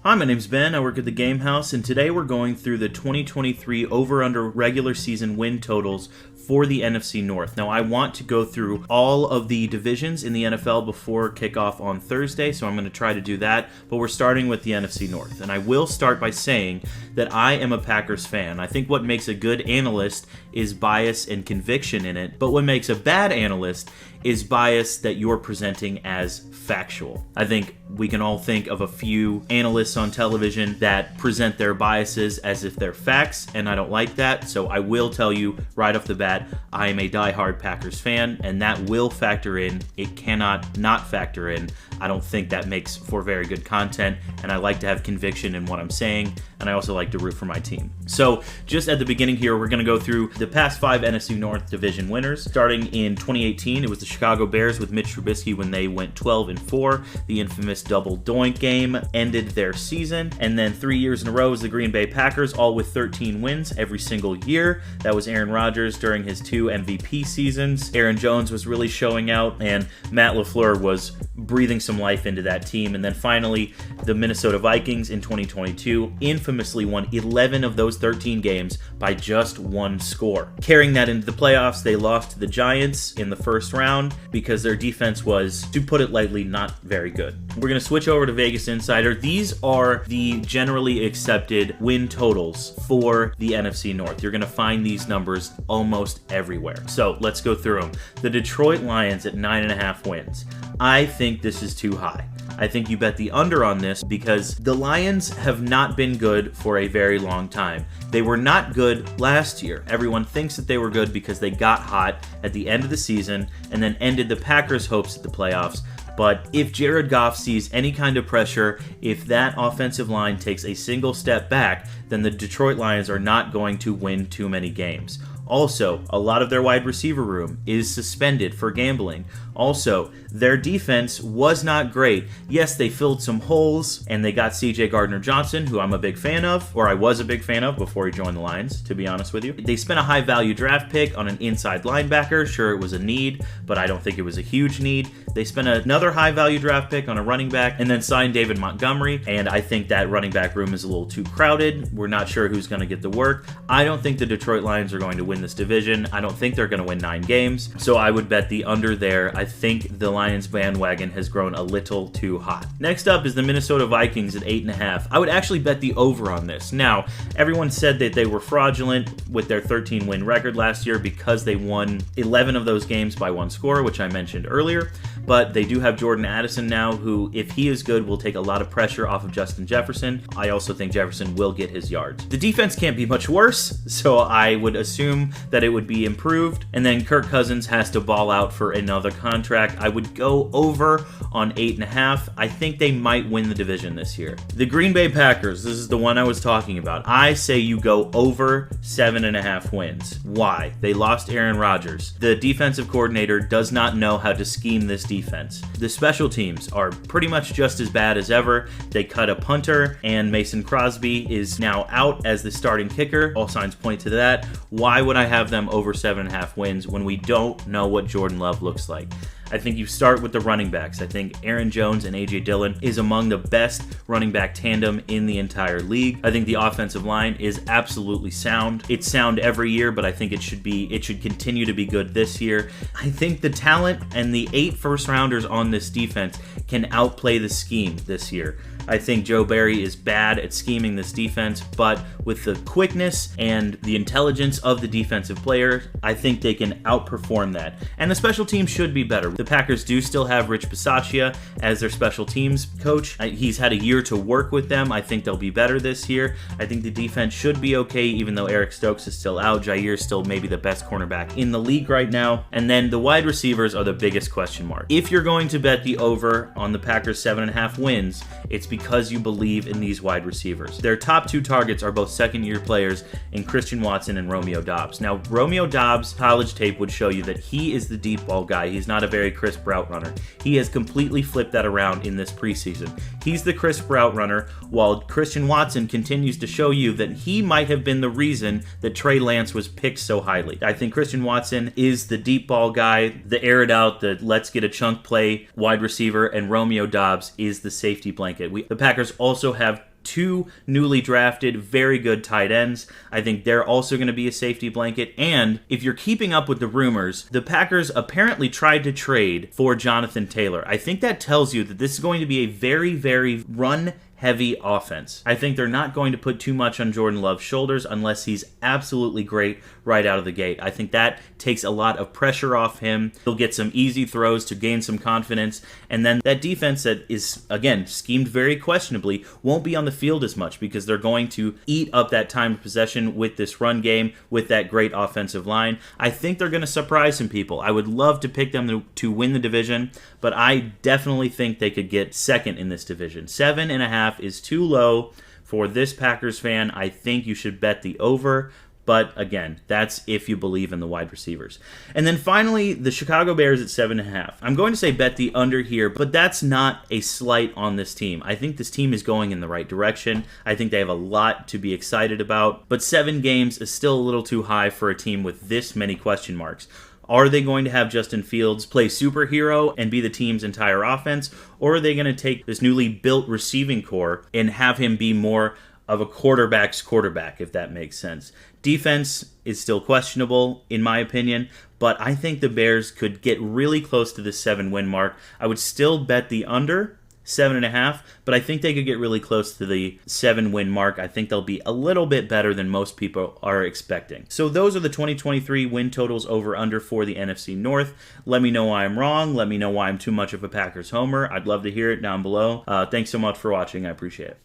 Hi, my name's Ben. I work at the Game House, and today we're going through the 2023 over-under regular season win totals for the NFC North. Now, I want to go through all of the divisions in the NFL before kickoff on Thursday, so I'm going to try to do that, but we're starting with the NFC North. And I will start by saying that I am a Packers fan. I think what makes a good analyst is bias and conviction in it, but what makes a bad analyst is bias that you're presenting as factual. I think we can all think of a few analysts on television that present their biases as if they're facts, and I don't like that, so I will tell you right off the bat, I am a diehard Packers fan, and that will factor in. It cannot not factor in. I don't think that makes for very good content, and I like to have conviction in what I'm saying, and I also like to root for my team. So just at the beginning here, we're going to go through the past 5 NFC North division winners. Starting in 2018, it was the Chicago Bears with Mitch Trubisky when they went 12-4. The infamous double doink game ended their season. And then 3 years in a row was the Green Bay Packers, all with 13 wins every single year. That was Aaron Rodgers during his 2 MVP seasons. Aaron Jones was really showing out, and Matt LaFleur was breathing some life into that team. And then finally, the Minnesota Vikings in 2022 infamously won 11 of those 13 games by just 1 score. Carrying that into the playoffs, they lost to the Giants in the first round because their defense was, to put it lightly, not very good. We're going to switch over to Vegas Insider. These are the generally accepted win totals for the NFC North. You're going to find these numbers almost everywhere. So let's go through them. The Detroit Lions at 9.5 wins. I think this is too high. I think you bet the under on this because the Lions have not been good for a very long time. They were not good last year. Everyone thinks that they were good because they got hot at the end of the season and then ended the Packers' hopes at the playoffs. But if Jared Goff sees any kind of pressure, if that offensive line takes a single step back, then the Detroit Lions are not going to win too many games. Also, a lot of their wide receiver room is suspended for gambling. Also, their defense was not great. Yes, they filled some holes, and they got C.J. Gardner-Johnson, who I'm a big fan of, or I was a big fan of before he joined the Lions, to be honest with you. They spent a high-value draft pick on an inside linebacker. Sure, it was a need, but I don't think it was a huge need. They spent another high-value draft pick on a running back, and then signed David Montgomery, and I think that running back room is a little too crowded. We're not sure who's going to get the work. I don't think the Detroit Lions are going to win this division. I don't think they're going to win 9 games, so I would bet the under there. I think the Lions bandwagon has grown a little too hot. Next up is the Minnesota Vikings at 8.5. I would actually bet the over on this. Now, everyone said that they were fraudulent with their 13-win record last year because they won 11 of those games by 1 score, which I mentioned earlier. But they do have Jordan Addison now, who, if he is good, will take a lot of pressure off of Justin Jefferson. I also think Jefferson will get his yards. The defense can't be much worse, so I would assume that it would be improved. And then Kirk Cousins has to ball out for another contract. I would go over on 8.5. I think they might win the division this year. The Green Bay Packers, this is the one I was talking about. I say you go over 7.5 wins. Why? They lost Aaron Rodgers. The defensive coordinator does not know how to scheme this defense. The special teams are pretty much just as bad as ever. They cut a punter, and Mason Crosby is now out as the starting kicker. All signs point to that. Why would I have them over 7.5 wins when we don't know what Jordan Love looks like? I think you start with the running backs. I think Aaron Jones and A.J. Dillon is among the best running back tandem in the entire league. I think the offensive line is absolutely sound. It's sound every year, but I think it should continue to be good this year. I think the talent and the 8 first-rounders on this defense can outplay the scheme this year. I think Joe Barry is bad at scheming this defense, but with the quickness and the intelligence of the defensive player, I think they can outperform that. And the special teams should be better. The Packers do still have Rich Bisaccia as their special teams coach. He's had a year to work with them. I think they'll be better this year. I think the defense should be okay, even though Eric Stokes is still out. Jair is still maybe the best cornerback in the league right now. And then the wide receivers are the biggest question mark. If you're going to bet the over on the Packers 7.5 wins, it's because you believe in these wide receivers. Their top 2 targets are both second-year players in Christian Watson and Romeo Doubs. Now, Romeo Doubs' college tape would show you that he is the deep ball guy. He's not a very crisp route runner. He has completely flipped that around in this preseason. He's the crisp route runner, while Christian Watson continues to show you that he might have been the reason that Trey Lance was picked so highly. I think Christian Watson is the deep ball guy, the air it out, the let's get a chunk play wide receiver, and Romeo Doubs is the safety blanket. The Packers also have two newly drafted, very good tight ends. I think they're also going to be a safety blanket. And if you're keeping up with the rumors, the Packers apparently tried to trade for Jonathan Taylor. I think that tells you that this is going to be a very, very run-heavy offense. I think they're not going to put too much on Jordan Love's shoulders unless he's absolutely great right out of the gate. I think that takes a lot of pressure off him. He'll get some easy throws to gain some confidence, and then that defense that is, again, schemed very questionably won't be on the field as much because they're going to eat up that time of possession with this run game, with that great offensive line. I think they're going to surprise some people. I would love to pick them to win the division, but I definitely think they could get second in this division. 7.5 is too low for this Packers fan. I think you should bet the over. But again, that's if you believe in the wide receivers. And then finally, the Chicago Bears at 7.5. I'm going to say bet the under here, but that's not a slight on this team. I think this team is going in the right direction. I think they have a lot to be excited about. But 7 games is still a little too high for a team with this many question marks. Are they going to have Justin Fields play superhero and be the team's entire offense? Or are they going to take this newly built receiving core and have him be more of a quarterback's quarterback, if that makes sense? Defense is still questionable, in my opinion, but I think the Bears could get really close to the 7-win mark. I would still bet the under 7.5, but I think they could get really close to the 7-win mark. I think they'll be a little bit better than most people are expecting. So those are the 2023 win totals over under for the NFC North. Let me know why I'm wrong. Let me know why I'm too much of a Packers homer. I'd love to hear it down below. Thanks so much for watching. I appreciate it.